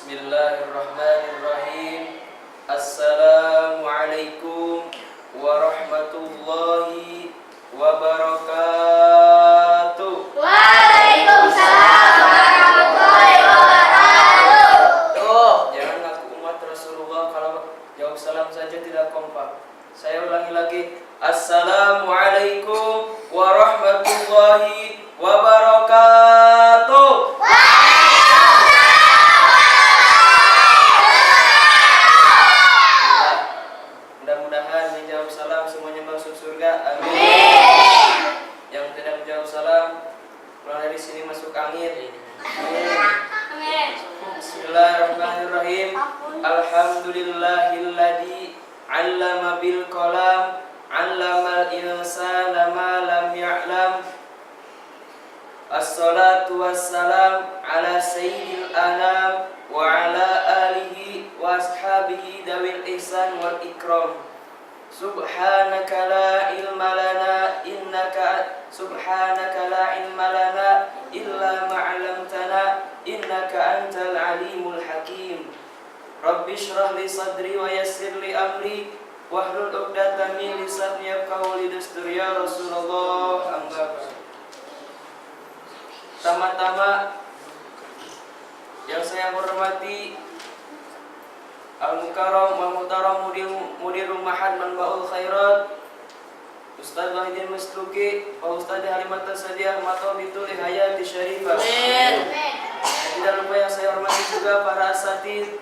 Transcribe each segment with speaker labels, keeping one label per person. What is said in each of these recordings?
Speaker 1: Bismillahirrahmanirrahim. Assalamualaikum warahmatullahi wabarakatuh.
Speaker 2: Waalaikumsalam warahmatullahi wabarakatuh.
Speaker 1: Jangan ngaku umat Rasulullah kalau jawab salam saja tidak kompak. Saya ulangi lagi. Assalamualaikum warahmatullahi wabarakatuh. Mudah-mudahan menjawab salam semuanya masuk surga. Amin. Yang tidak menjawab salam pulang dari sini masuk angin. Amin. Bismillahirrahmanirrahim. Alhamdulillahilladzi 'allama bil qalam 'allamal insana ma lam ya'lam. Assalatu wassalam ala sayyidil anam wa ala alihi wa ashabihi dawil ihsan wal ikram. Subhanaka la ilma lana illa ma 'allamtana innaka antal alimul hakim. Rabbi shrah li sadri wa yassir li amri wahlul 'uqdatam min lisani yafqahu qawli. Ya Rasulullah, amma Tama-tama yang saya hormati Al-Mukarram wa Muhtaram Mudirul Mahad Manbaul Khairat Ustaz Wahidin Masluki Pak Ustaz Halimat Tasadiah Matobitul Hayati Syarifah. Tidak lupa yang saya hormati juga para asatid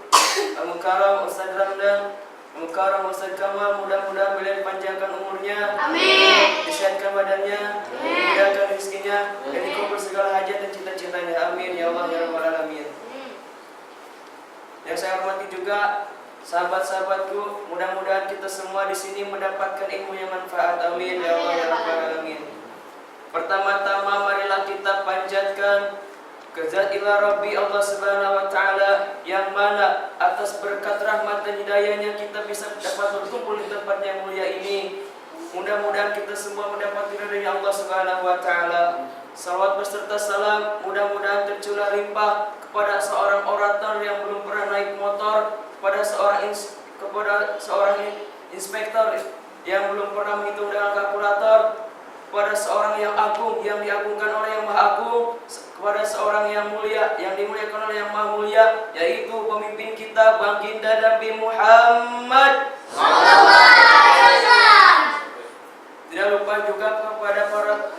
Speaker 1: Al-Mukarram Ustaz Ramdan, Al-Mukarram Ustaz Kamal. Mudah-mudahan beliau dipanjangkan umurnya, amin, disehatkan badannya, dimudahkan rezekinya, dan dikabul segala hajat dan cita-citanya. Amin ya Allah ya Rabbal alamin. Yang saya hormati juga sahabat-sahabatku, mudah-mudahan kita semua di sini mendapatkan ilmu yang manfaat. Amin ya Allah ya Rabbal alamin. Pertama-tama marilah kita panjatkan Kezat ila Rabbi Allah Subhanahu wa Ta'ala, yang mana atas berkat rahmat dan hidayahnya kita bisa dapat berkumpul di tempat yang mulia ini. Mudah-mudahan kita semua mendapat ridhonya Allah Subhanahu wa Ta'ala. Salawat beserta salam mudah-mudahan tercurah limpah kepada seorang orator yang belum pernah naik motor, kepada seorang inspektor yang belum pernah menghitung dengan kalkulator, kepada seorang yang agung yang diagungkan oleh yang maha agung, kepada seorang yang mulia yang dimuliakan oleh yang maha mulia, yaitu pemimpin kita Baginda Nabi Muhammad sallallahu alaihi wasallam. Tidak lupa juga kepada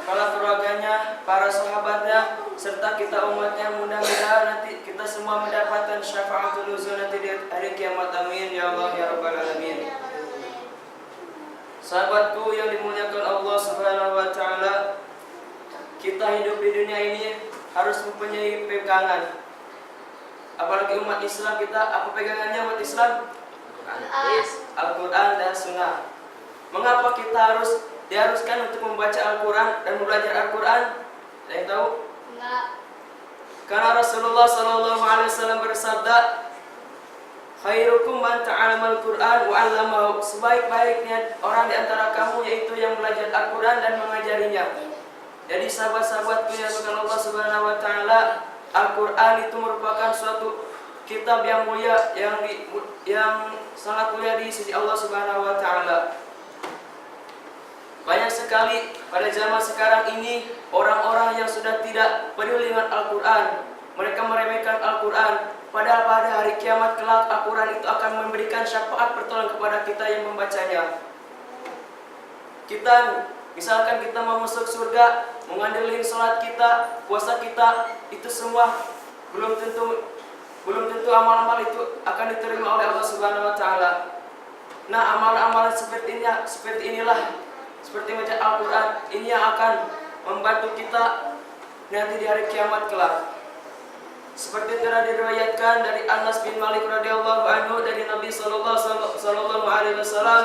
Speaker 1: para keluarganya, para sahabatnya, serta kita umatnya. Mudah-mudahan nanti kita semua mendapatkan syafaatul nuzul nanti di hari kiamat. Amin ya Allah ya Rabbal alamin. Sahabatku yang dimuliakan Allah Subhanahu wa Ta'ala, kita hidup di dunia ini harus mempunyai pegangan. Apalagi umat Islam, kita apa pegangannya umat Islam? Al-Quran dan Sunnah. Mengapa kita diharuskan untuk membaca Al-Quran dan belajar Al-Quran? Ada yang tahu? Enggak. Karena Rasulullah SAW bersabda, khairukum man ta'allamal Qur'an wa 'allamahu. Sebaik-baiknya orang di antara kamu yaitu yang belajar Al-Quran dan mengajarinya. Jadi sahabat-sahabatku yang dimuliakan Allah Subhanahu wa Ta'ala, Al-Quran itu merupakan suatu kitab yang mulia, yang sangat mulia di sisi Allah Subhanahu wa Ta'ala. Banyak sekali pada zaman sekarang ini orang-orang yang sudah tidak peduli dengan Al-Quran. Mereka meremehkan Al-Quran. Padahal pada hari kiamat kelak Al-Quran itu akan memberikan syafaat pertolongan kepada kita yang membacanya. Misalkan kita mau masuk surga, mengandalkan salat kita, puasa kita, itu semua belum tentu amal-amal itu akan diterima oleh Allah Subhanahu wa Ta'ala. Nah, amal-amal seperti inilah, seperti baca Al-Quran, ini yang akan membantu kita nanti di hari kiamat kelak. Seperti telah diriwayatkan dari Anas bin Malik radhiyallahu anhu dari Nabi sallallahu alaihi wasallam,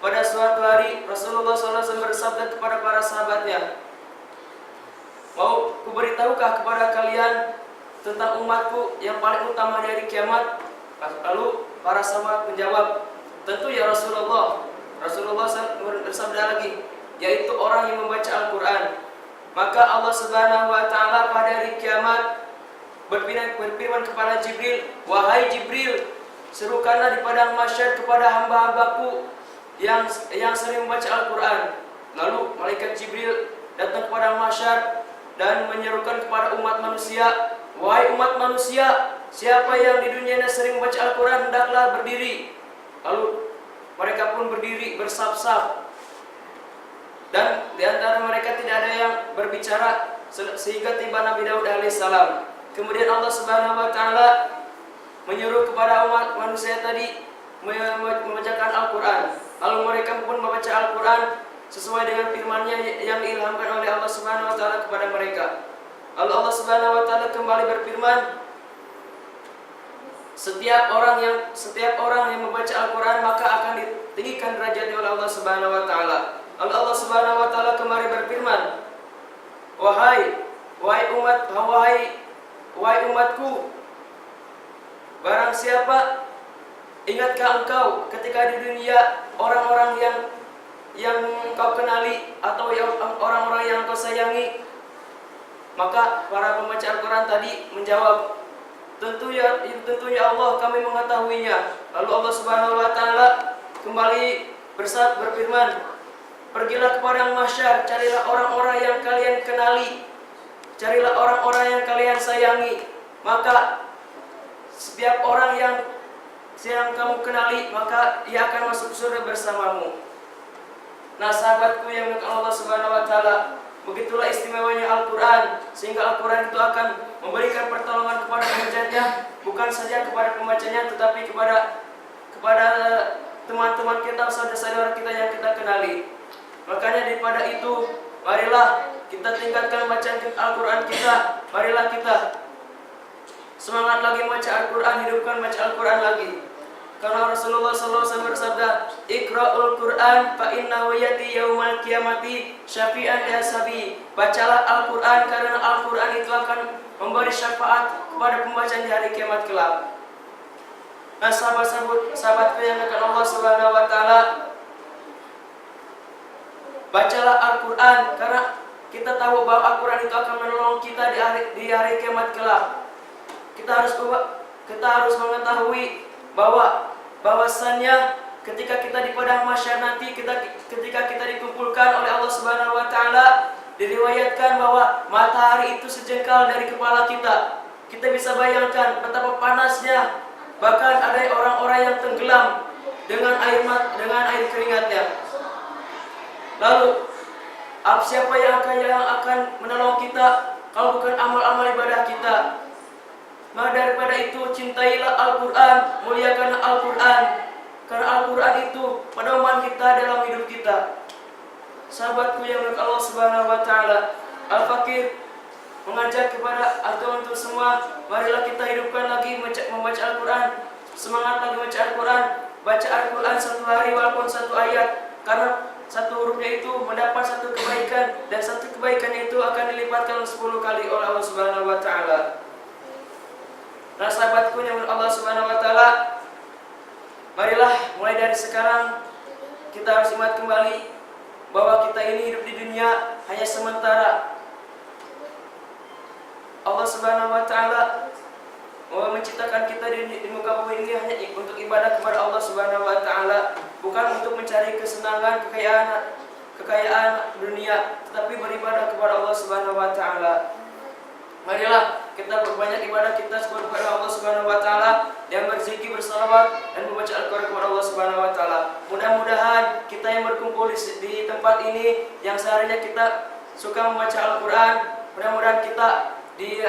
Speaker 1: pada suatu hari Rasulullah SAW bersabda kepada para sahabatnya, mau kuberitahukah kepada kalian tentang umatku yang paling utama di hari kiamat? Lalu para sahabat menjawab, tentu ya Rasulullah. Rasulullah SAW bersabda lagi, yaitu orang yang membaca Al-Quran. Maka Allah Subhanahu wa Ta'ala pada hari kiamat berfirman kepada Jibril, "Wahai Jibril, serukanlah di padang mahsyar kepada hamba-hambaku yang sering membaca Al-Quran." Lalu malaikat Jibril datang ke padang mahsyar dan menyerukan kepada umat manusia, "Wahai umat manusia, siapa yang di dunia ini sering membaca Al-Quran hendaklah berdiri." Lalu mereka pun berdiri bersaf-saf, dan di antara mereka tidak ada yang berbicara sehingga tiba Nabi Daud alaihissalam. Kemudian Allah Subhanahu wa taala menyuruh kepada umat manusia tadi membacakan Al-Quran. Lalu mereka pun membaca Al-Quran sesuai dengan firman-Nya yang diilhamkan oleh Allah Subhanahu wa taala kepada mereka. Lalu Allah Subhanahu wa taala kembali berfirman, Setiap orang yang membaca Al-Quran maka akan ditinggikan derajatnya oleh Allah Subhanahu wa taala. Lalu Allah Subhanahu wa taala kembali berfirman, Wahai umatku, barang siapa, ingatkah engkau ketika di dunia orang-orang yang engkau kenali atau orang-orang yang engkau sayangi? Maka para pembaca Al-Quran tadi menjawab, tentunya Allah, kami mengetahuinya. Lalu Allah Subhanahu wa taala kembali berfirman, "Pergilah ke padang mahsyar, carilah orang-orang yang kalian kenali, carilah orang-orang yang kalian sayangi, maka setiap orang yang kamu kenali maka ia akan masuk surga bersamamu." Nah, sahabatku yang dimuliakan Allah Subhanahu wa taala, begitulah istimewanya Al-Quran, sehingga Al-Quran itu akan memberikan pertolongan kepada pembacanya, bukan saja kepada pembacanya tetapi kepada teman-teman kita, saudara-saudara kita yang kita kenali. Makanya daripada itu, marilah kita tingkatkan bacaan Al-Quran kita. Marilah kita semangat lagi membaca Al-Quran, hidupkan baca Al-Quran lagi. Karena Rasulullah SAW bersabda, "Iqra'ul Qur'an fa innahu yati yaumal qiyamati syafi'an li ashabi." Bacalah Al-Quran karena Al-Quran itu akan memberi syafaat kepada pembacaan di hari kiamat kelak. Nah, sahabatku yang dekat Allah Subhanahu wa taala, bacalah Al-Quran karena kita tahu bahwa Al-Quran itu akan menolong kita di hari kiamat kelak. Kita harus mengetahui bahwasannya ketika kita di padang mahsyar nanti, ketika kita dikumpulkan oleh Allah Subhanahu wa taala, diriwayatkan bahwa matahari itu sejengkal dari kepala kita. Kita bisa bayangkan betapa panasnya, bahkan ada orang-orang yang tenggelam dengan air keringatnya. Lalu siapa yang akan menolong kita kalau bukan amal-amal ibadah kita? Maka daripada itu, cintailah Al-Quran, muliakanlah Al-Quran, karena Al-Quran itu pedoman kita dalam hidup kita. Sahabatku yang dimuliakan Allah Subhanahu wa taala, Al-Fakir mengajak kepada untuk semua, marilah kita hidupkan lagi membaca Al-Quran. Semangat lagi membaca Al-Quran. Baca Al-Quran satu hari walaupun satu ayat, karena satu hurufnya itu mendapat satu kebaikan, dan satu kebaikan itu akan dilipatkan 10 kali oleh Allah Subhanahu wa taala. Nah, sahabatku yang Allah Subhanahu wa taala, marilah mulai dari sekarang kita harus ingat kembali bahwa kita ini hidup di dunia hanya sementara. Allah Subhanahu wa taala menciptakan kita di muka bumi ini hanya untuk ibadah kepada Allah Subhanahu wa taala, bukan untuk mencari kesenangan, kekayaan dunia, tetapi beribadah kepada Allah Subhanahu wa taala. Marilah kita perbanyak ibadah kita kepada Allah Subhanahu wa taala, yang berzikir, bersalawat, dan membaca Al-Quran kepada Allah Subhanahu wa taala. Mudah-mudahan kita yang berkumpul di tempat ini, yang seharinya kita suka membaca Al-Quran, mudah-mudahan kita di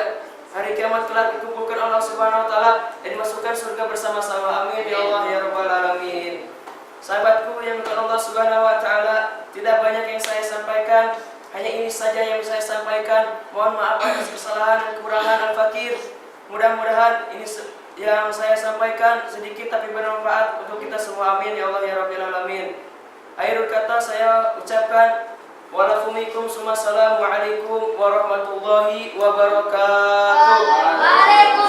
Speaker 1: hari kiamat kelak dikumpulkan Allah Subhanahu wa taala dan dimasukkan surga bersama-sama. Amin ya Allah ya rabbal alamin. Sahabatku yang dimuliakan Allah Subhanahu wa taala, tidak banyak yang saya sampaikan. Hanya ini saja yang saya sampaikan. Mohon maaf atas kesalahan dan kekurangan Al-Fakir. Mudah-mudahan ini yang saya sampaikan sedikit tapi bermanfaat untuk kita semua. Amin ya Allah ya rabbil alamin. Akhir kata saya ucapkan Assalamualaikum warahmatullahi wabarakatuh.
Speaker 2: Waalaikumsalam.